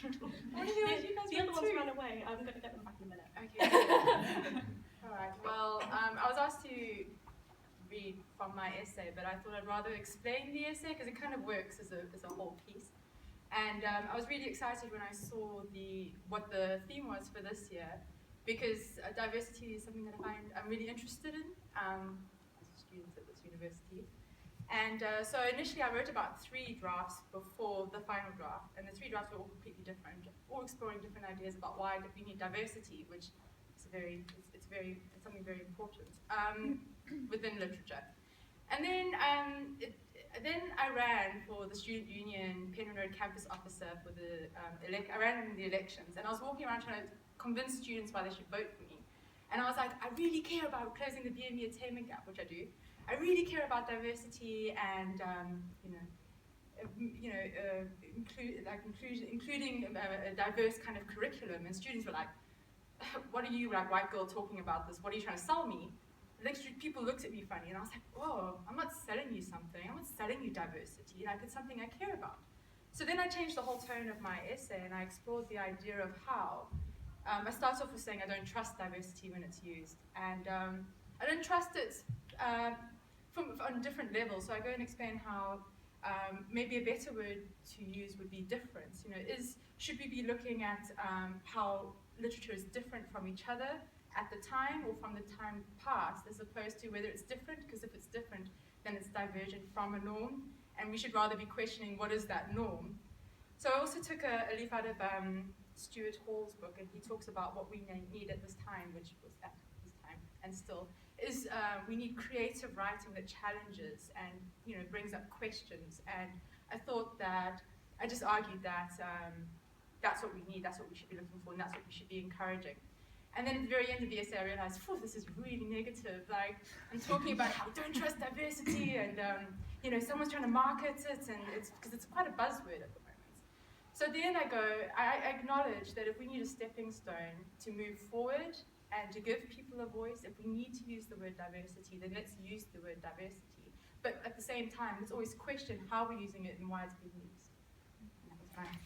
The other ones ran away. I'm going to get them back in a minute. Okay. Alright, well, I was asked to read from my essay, but I thought I'd rather explain the essay because it kind of works as a whole piece. And I was really excited when I saw what the theme was for this year, because diversity is something that I'm really interested in as a student at this university. And so initially I wrote about 3 drafts before the final draft, and the 3 drafts were all completely different, all exploring different ideas about why we need diversity, which is it's something very important within literature. And then I ran for the Student Union Penryn Road campus officer for I ran in the elections, and I was walking around trying to convince students why they should vote for me. And I was like, I really care about closing the BME attainment gap, which I do. I really care about diversity and including a diverse kind of curriculum. And students were like, what are you, like, white girl, talking about this? What are you trying to sell me? People looked at me funny, and I was like, whoa, I'm not selling you something. I'm not selling you diversity. Like, it's something I care about. So then I changed the whole tone of my essay, and I explored the idea of how. I start off with saying I don't trust diversity when it's used, and I don't trust it on different levels. So I go and explain how maybe a better word to use would be difference. Should we be looking at how literature is different from each other at the time or from the time past, as opposed to whether it's different, because if it's different, then it's divergent from a norm, and we should rather be questioning what is that norm. So I also took a leaf out of Stuart Hall's book, and he talks about what we need at this time, which was at this time and still, is we need creative writing that challenges and brings up questions. And I thought that, I just argued that that's what we need, that's what we should be looking for, and that's what we should be encouraging. And then at the very end of the essay, I realized, this is really negative. Like, I'm talking about how we don't trust diversity, and someone's trying to market it, and because it's quite a buzzword at the moment. So at the end, I acknowledge that if we need a stepping stone to move forward and to give people a voice, if we need to use the word diversity, then let's use the word diversity. But at the same time, let's always question how we're using it and why it's being used. And that was mine.